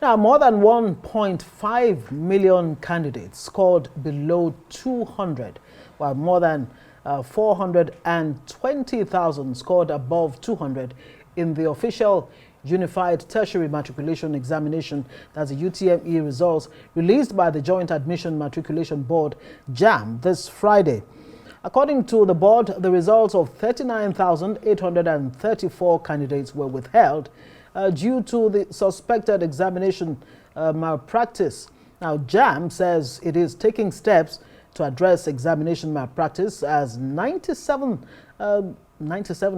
Now, more than 1.5 million candidates scored below 200, while more than 420,000 scored above 200 in the official Unified Tertiary Matriculation Examination, that's the UTME results released by the Joint Admission Matriculation Board, JAMB, this Friday. According to the board, the results of 39,834 candidates were withheld due to the suspected examination malpractice. Now, JAMB says it is taking steps to address examination malpractice as 97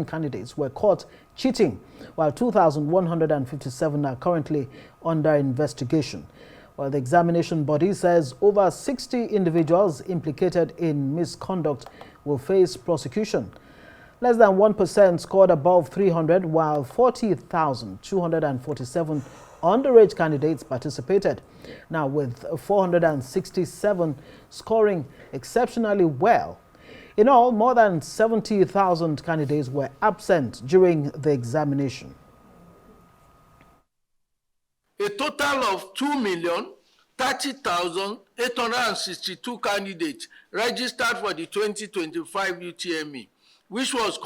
candidates were caught cheating, while 2,157 are currently under investigation. While the examination body says over 60 individuals implicated in misconduct will face prosecution. Less than 1% scored above 300, while 40,247 underage candidates participated. Now, with 467 scoring exceptionally well. In all, more than 70,000 candidates were absent during the examination. A total of 2,030,862 candidates registered for the 2025 UTME, which was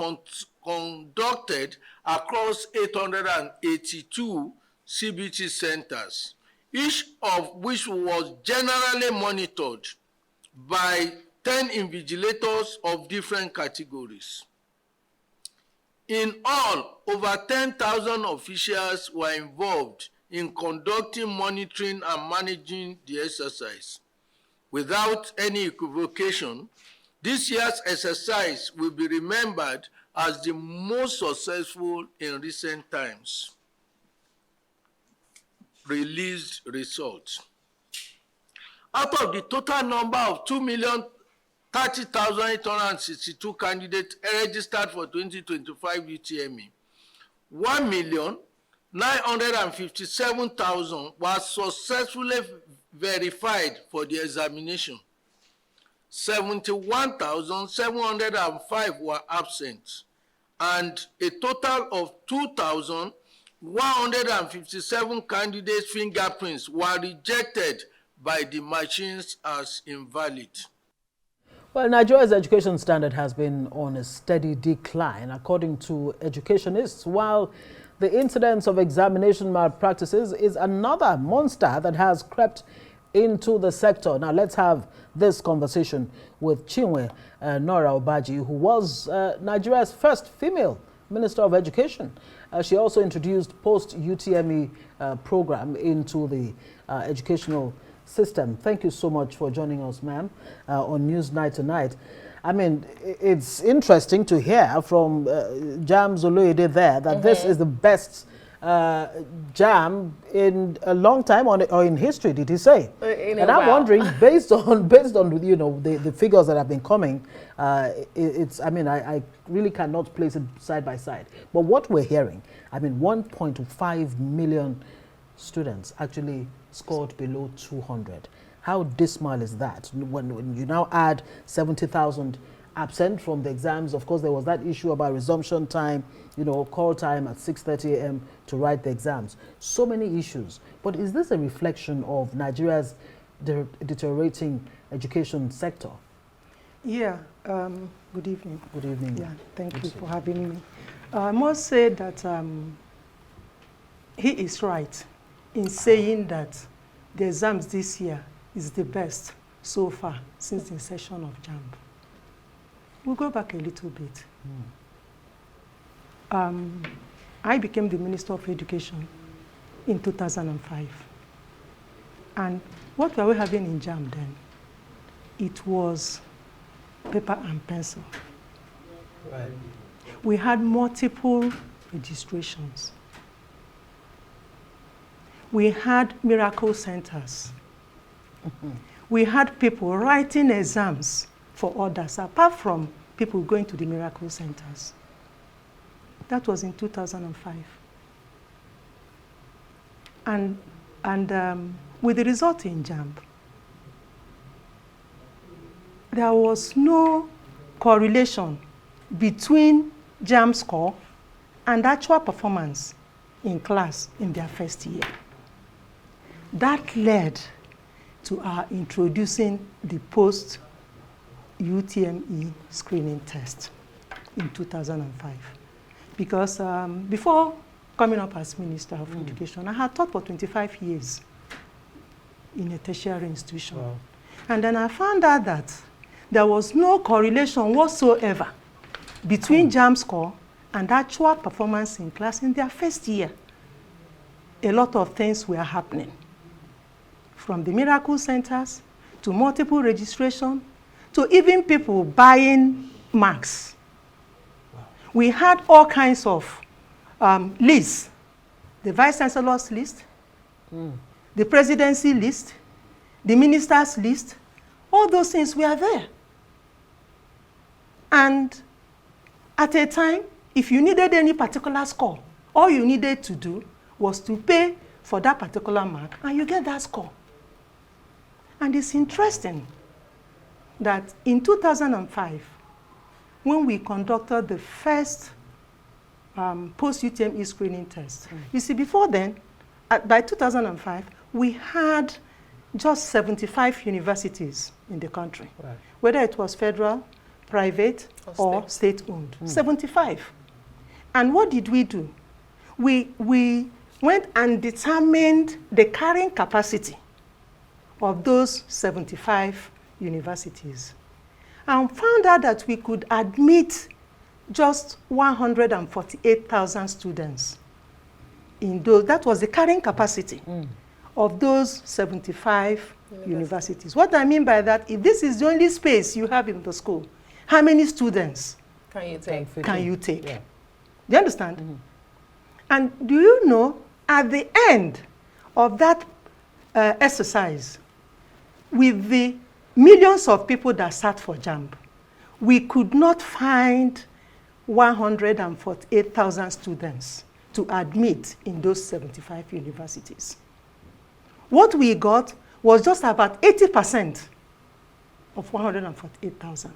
conducted across 882 CBT centers, each of which was generally monitored by 10 invigilators of different categories. In all, over 10,000 officials were involved in conducting, monitoring, and managing the exercise. Without any equivocation, this year's exercise will be remembered as the most successful in recent times. Released results. Out of the total number of 2,030,862 candidates registered for 2025 UTME, 1,957,000 was successfully verified for the examination. 71,705 were absent, and a total of 2,157 candidates' fingerprints were rejected by the machines as invalid. Well, Nigeria's education standard has been on a steady decline, according to educationists, while the incidence of examination malpractices is another monster that has crept into the sector. Now, let's have this conversation with Chinwe Nora Obaji, who was Nigeria's first female Minister of Education. She also introduced post-UTME program into the educational system. Thank you so much for joining us, ma'am, on Newsnight tonight. I mean, it's interesting to hear from JAMB Zoloide there that this is the best JAMB in a long time, or in history, did he say? And I'm wondering, based on you know the figures that have been coming, it's, I mean, I really cannot place it side by side. But what we're hearing, I mean, 1.5 million students actually scored below 200. How dismal is that? When you now add 70,000 absent from the exams, of course, there was that issue about resumption time, you know, call time at 6:30 a.m. to write the exams. So many issues. But is this a reflection of Nigeria's deteriorating education sector? Yeah. Good evening. Good evening. Yeah. Thank you for having me. I must say that he is right in saying that the exams this year is the best so far since the inception of JAMB. We'll go back a little bit. I became the Minister of Education in 2005. And what were we having in JAMB then? It was paper and pencil. Right. We had multiple registrations. We had miracle centers. We had people writing exams for others, apart from people going to the miracle centers. That was in 2005. And with the result in JAMB, there was no correlation between JAMB score and actual performance in class in their first year. That led to our introducing the post-UTME screening test in 2005. Because before coming up as Minister of Education, I had taught for 25 years in a tertiary institution. Wow. And then I found out that there was no correlation whatsoever between JAMB score and actual performance in class in their first year. A lot of things were happening, from the miracle centers to multiple registration to even people buying marks. Wow. We had all kinds of lists, the Vice Chancellor's list, the presidency list, the minister's list, all those things were there. And at a time, if you needed any particular score, all you needed to do was to pay for that particular mark, and you get that score. And it's interesting that in 2005, when we conducted the first post-UTME screening test, you see, before then, by 2005, we had just 75 universities in the country, right, whether it was federal, private, or state-owned. 75. And what did we do? We went and determined the carrying capacity of those 75 universities and found out that we could admit just 148,000 students in those. That was the carrying capacity of those 75 universities. What I mean by that, if this is the only space you have in the school, how many students can you take? Yeah. Do you understand? And do you know, at the end of that exercise, with the millions of people that sat for JAMB, we could not find 148,000 students to admit in those 75 universities. What we got was just about 80% of 148,000.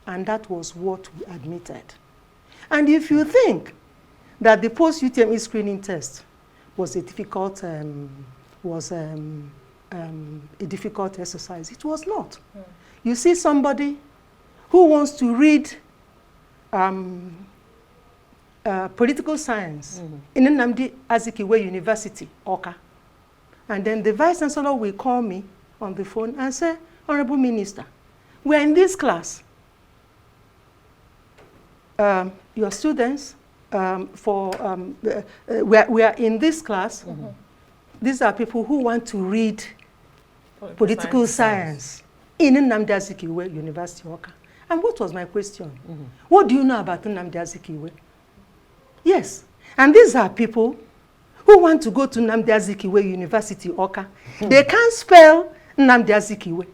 And that was what we admitted. And if you think that the post-UTME screening test was a difficult, exercise, it was not. You see somebody who wants to read political science in Nnamdi Azikiwe University, Awka. And then the Vice Chancellor will call me on the phone and say, Honorable Minister, we're in this class. Your students, we are in this class. These are people who want to read political science in Nnamdi Azikiwe University, Awka. And what was my question? What do you know about Nnamdi Azikiwe? Yes. And these are people who want to go to Nnamdi Azikiwe University, Awka. They can't spell Nnamdi Azikiwe.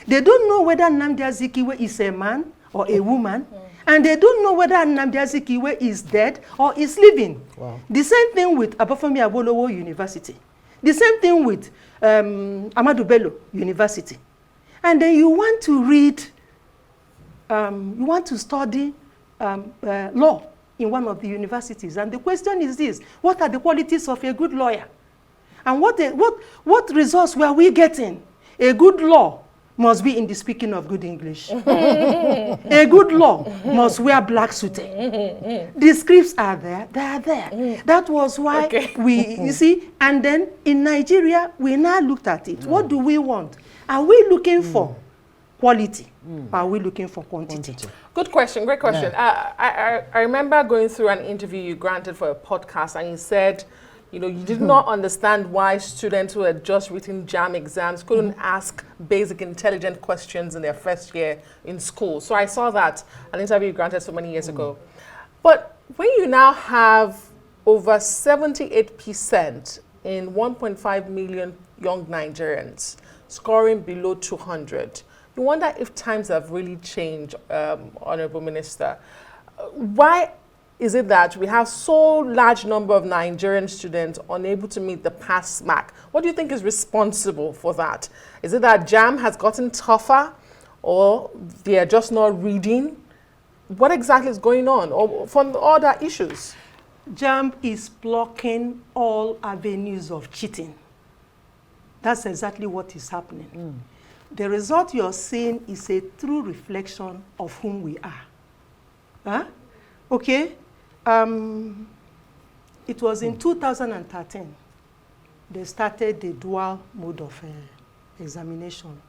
They don't know whether Nnamdi Azikiwe is a man or a woman. And they don't know whether Nnamdi Azikiwe is dead or is living. Wow. The same thing with Abafemi Awolowo University. The same thing with Ahmadu Bello University. And then you want to read, you want to study law in one of the universities. And the question is this: what are the qualities of a good lawyer? And what results were we getting? A good law must be in the speaking of good English. A good law must wear black suit. The scripts are there, they are there. That was why you see, and then in Nigeria, we now looked at it. What do we want? Are we looking for quality? Or are we looking for quantity? Good question, great question. I remember going through an interview you granted for a podcast, and you said, you know, you did not understand why students who had just written JAMB exams couldn't ask basic intelligent questions in their first year in school. So I saw that, an interview you granted so many years ago. But when you now have over 78% in 1.5 million young Nigerians scoring below 200, you wonder if times have really changed, Honorable Minister. Why is it that we have so large number of Nigerian students unable to meet the pass mark? What do you think is responsible for that? Is it that JAMB has gotten tougher, or they are just not reading? What exactly is going on, or from other issues? JAMB is blocking all avenues of cheating. That's exactly what is happening. The result you're seeing is a true reflection of whom we are. Huh? Okay? It was in 2013 they started the dual mode of examination,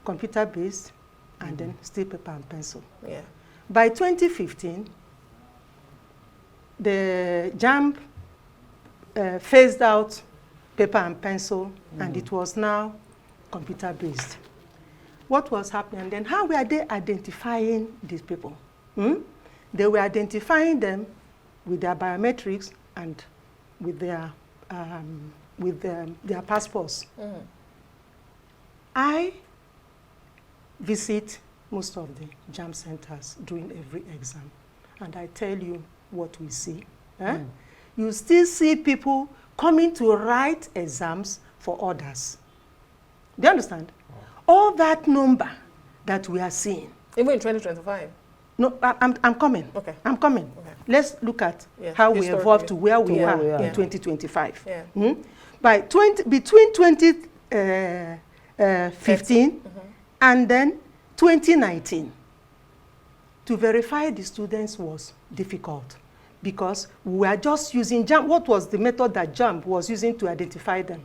computer-based and then still paper and pencil. Yeah. By 2015, the JAMB phased out paper and pencil, and it was now computer-based. What was happening then? How were they identifying these people? They were identifying them with their biometrics and with their passports. I visit most of the JAMB centers during every exam, and I tell you what we see. You still see people coming to write exams for others. Do you understand? All that number that we are seeing. Even in 2025? No, I'm coming. Okay. I'm coming. Okay. Let's look at how we evolved to where we are in 2025. Yeah. Between 2015 and then 2019, to verify the students was difficult because we were just using JAMB. What was the method that JAMB was using to identify them?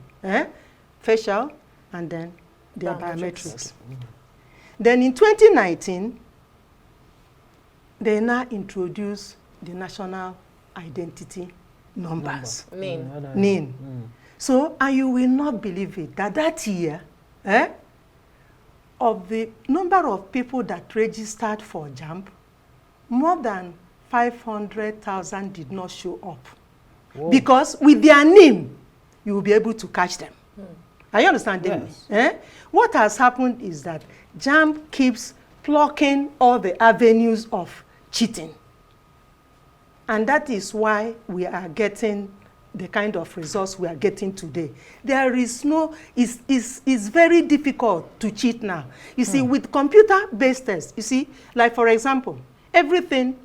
Facial and then their biometrics. Then in 2019, they now introduced the national identity numbers. NIN. So, and you will not believe it, that year, of the number of people that registered for JAMB, more than 500,000 did not show up. Whoa. Because with their name, you will be able to catch them. Are you understanding me? What has happened is that JAMB keeps plucking all the avenues of cheating. And that is why we are getting the kind of results we are getting today. There is no, it's very difficult to cheat now. You see, with computer-based tests, you see, like for example, everything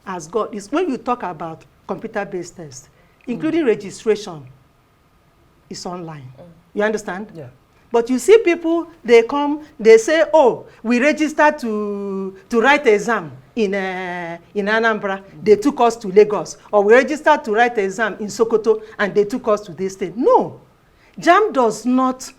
has got, is when you talk about computer-based tests, including registration, is online. You understand? Yeah. But you see people, they come, they say, oh, we registered to write exam in Anambra, they took us to Lagos. Or we registered to write exam in Sokoto, and they took us to this state. No. JAMB does not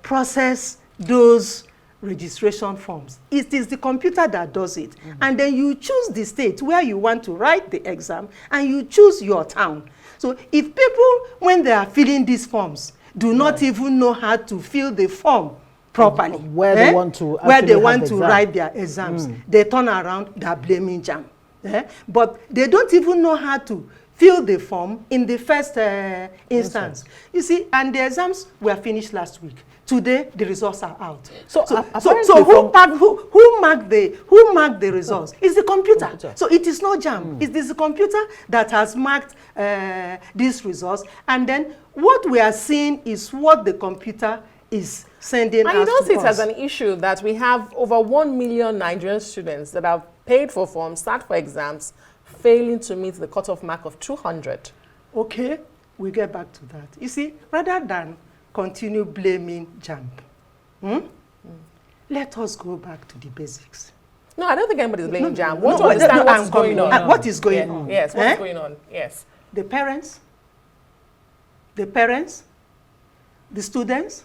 process those registration forms. It is the computer that does it. And then you choose the state where you want to write the exam, and you choose your town. So if people, when they are filling these forms, do not even know how to fill the form properly, where they want to, write their exams, they turn around, they are blaming JAMB. But they don't even know how to fill the form in the first instance. You see, and the exams were finished last week. Today, the results are out. So who marked the results? It's the computer. So it is not JAMB. It is the computer that has marked these results. And then what we are seeing is what the computer is sending us to us. And you don't see it as an issue that we have over 1 million Nigerian students that have paid for forms, sat for exams, failing to meet the cutoff mark of 200. Okay, we get back to that. You see, rather than continue blaming JAMB, let us go back to the basics. No, I don't think anybody's blaming JAMB. Want to understand what's going on. What is going on? Yes, what's going on? Yes. The parents, the students,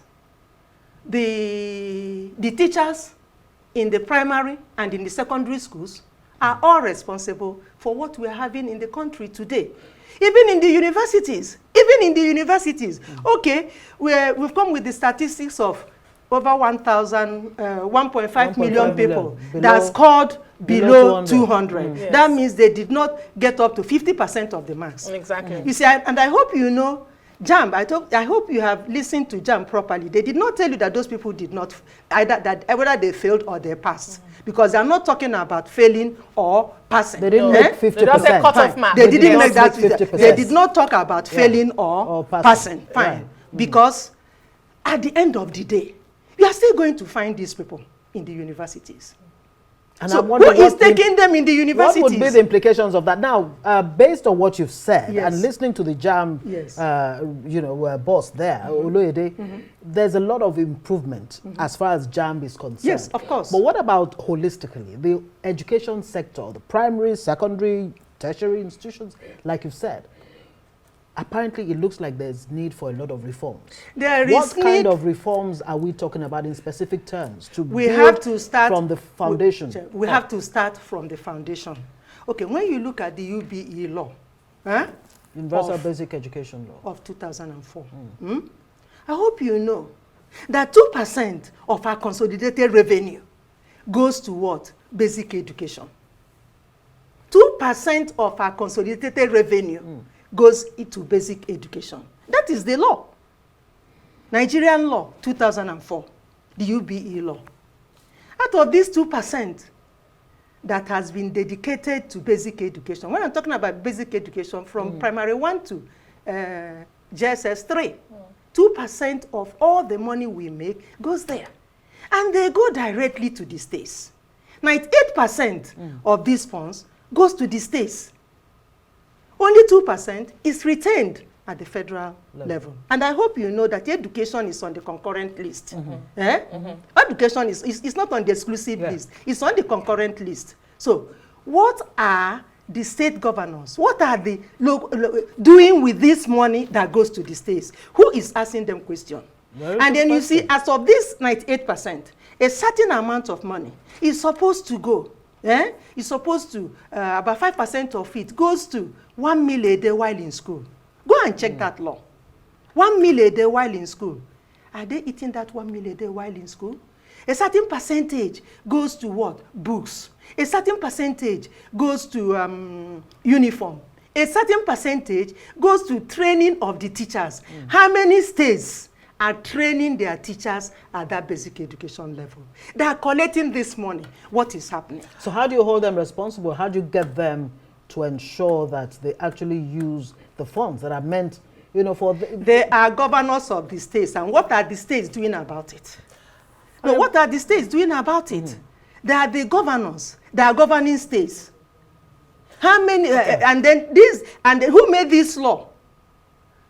the teachers in the primary and in the secondary schools are all responsible for what we're having in the country today. Even in the universities, okay, we've come with the statistics of over 1.5 million people that scored below 200. Yes. That means they did not get up to 50% of the marks. Exactly. You see, and I hope you know, JAMB, I hope you have listened to JAMB properly. They did not tell you that those people did not, whether they failed or they passed. Because they are not talking about failing or passing. They didn't make 50%. They just said cut-off mark. They didn't make that 50%. They did not talk about failing or passing. Fine. Yeah. Because at the end of the day, you are still going to find these people in the universities. And so I'm who wondering is taking them in the universities? What would be the implications of that? Now, based on what you've said Yes. and listening to the JAMB, Yes. boss there, Oloyede, there's a lot of improvement as far as JAMB is concerned. Yes, of course. But what about holistically, the education sector, the primary, secondary, tertiary institutions, like you've said? Apparently, it looks like there's need for a lot of reforms. What kind of reforms are we talking about in specific terms to we build have to start from the foundation? We have to start from the foundation. Okay, when you look at the UBE law, Universal Basic Education Law of 2004, I hope you know that 2% of our consolidated revenue goes to what? Basic education. 2% of our consolidated revenue goes into basic education. That is the law. Nigerian law, 2004, the UBE law. Out of these 2% that has been dedicated to basic education, when I'm talking about basic education from primary 1 to JSS 3, 2% of all the money we make goes there. And they go directly to the states. 98% of these funds goes to the states. Only 2% is retained at the federal level. And I hope you know that education is on the concurrent list. Education is not on the exclusive list. It's on the concurrent list. So what are the state governors, what are they doing with this money that goes to the states? Who is asking them questions? And then you see, as of this 98%, a certain amount of money is supposed to go. It's supposed to, about 5% of it goes to 1 meal a day while in school. Go and check that law. 1 meal a day while in school. Are they eating that 1 meal a day while in school? A certain percentage goes to what? Books. A certain percentage goes to uniform. A certain percentage goes to training of the teachers. How many states are training their teachers at that basic education level? They are collecting this money. What is happening? So how do you hold them responsible? How do you get them to ensure that they actually use the funds that are meant, for They are governors of the states. And what are the states doing about it? No, what are the states doing about it? They are the governors. They are governing states. How many, and then who made this law?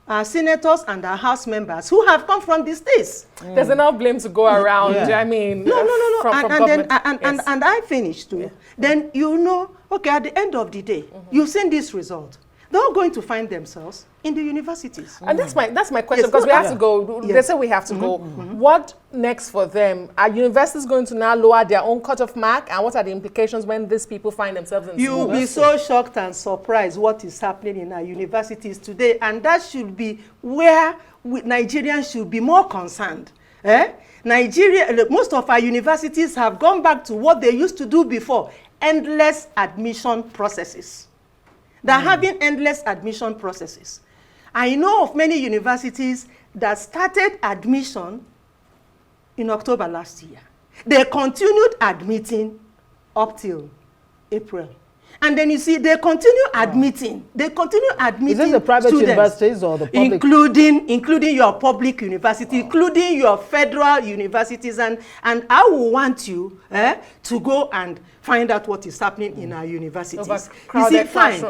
Our senators and our house members who have come from the states. There's enough blame to go around. I mean, no. From And I finished too. Then okay, at the end of the day, you've seen this result. They're all going to find themselves in the universities. And that's my question, because we have to go. They say we have to go. What next for them? Are universities going to now lower their own cutoff mark? And what are the implications when these people find themselves in You'll be so shocked and surprised what is happening in our universities today. And that should be where Nigerians should be more concerned. Nigeria, most of our universities have gone back to what they used to do before, endless admission processes. They're having endless admission processes. I know of many universities that started admission in October last year. They continued admitting up till April. And then you see, they continue admitting. They continue admitting. Is it the private students, universities or the public? Including your public university, including your federal universities. And I will want you to go and find out what is happening in our universities. You see, fine.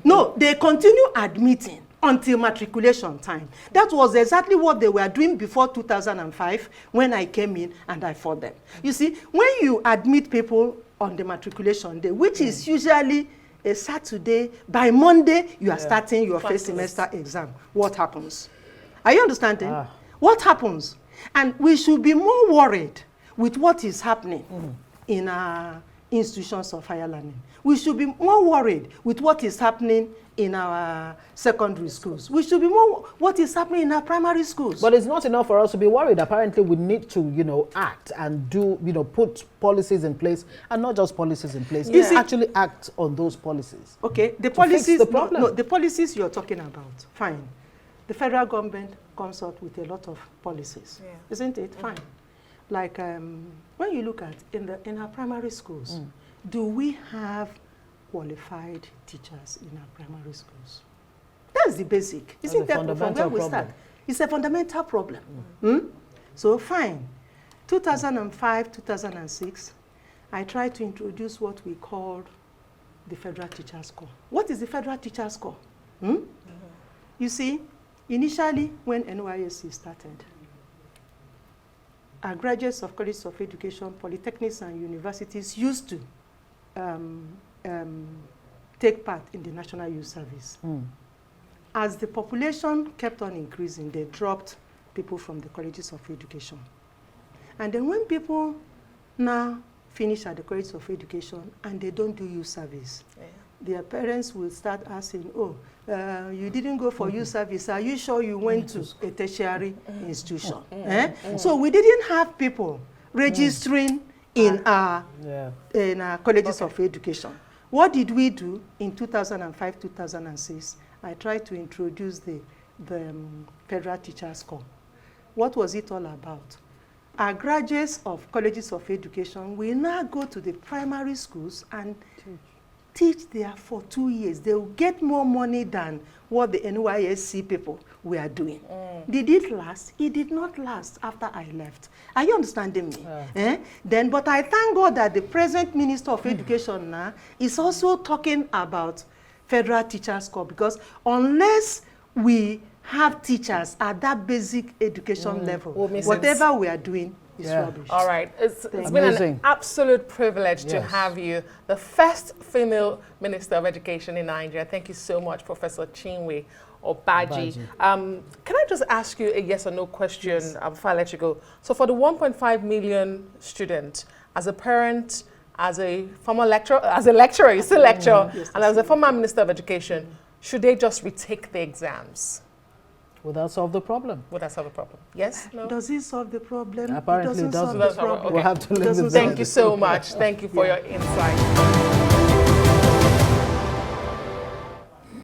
No, they continue admitting until matriculation time. That was exactly what they were doing before 2005 when I came in and I fought them. You see, when you admit people on the matriculation day, which is usually a Saturday, by Monday you are starting your first semester exam. What happens? Are you understanding? What happens? And we should be more worried with what is happening in our institutions of higher learning. We should be more worried with what is happening in our secondary schools. We should be more what is happening in our primary schools. But it's not enough for us to be worried. Apparently, we need to, act and do, put policies in place, and not just policies in place. You actually act on those policies. Okay, the policies. The problem. No, the policies you're talking about, fine. The federal government comes out with a lot of policies, isn't it? Fine. Like when you look at in our primary schools, do we have qualified teachers in our primary schools? That's the basic. Isn't that from where we start? It's a fundamental problem. So fine, 2005, 2006, I tried to introduce what we called the Federal Teachers Corps. What is the Federal Teachers Corps? You see, initially when NYSC started, our graduates of colleges of education, polytechnics and universities used to take part in the National Youth Service. As the population kept on increasing, they dropped people from the colleges of education. And then when people now finish at the colleges of education and they don't do youth service, their parents will start asking, oh, you didn't go for youth service. Are you sure you went to a tertiary institution? So we didn't have people registering in our colleges of education. What did we do in 2005, 2006? I tried to introduce the Federal Teachers Corps. What was it all about? Our graduates of colleges of education will now go to the primary schools and teach there for 2 years. They will get more money than what the NYSC people were doing. Did it last? It did not last after I left. Are you understanding me? But I thank God that the present Minister of Education now is also talking about Federal Teachers Corps, because unless we have teachers at that basic education level, whatever we are doing is rubbish. All right. It's been an absolute privilege to have you, the first female Minister of Education in Nigeria. Thank you so much, Professor Chinwe Obaji. Can I just ask you a yes or no question before I let you go? So for the 1.5 million students, as a parent, as a former lecturer, you still lecture, and as a former Minister of Education, should they just retake the exams? Will that solve the problem? Would that solve the problem? Yes? No? Does it solve the problem? Apparently it doesn't. Solve the problem. We'll have to live with that. Thank you so much. Thank you for your insight.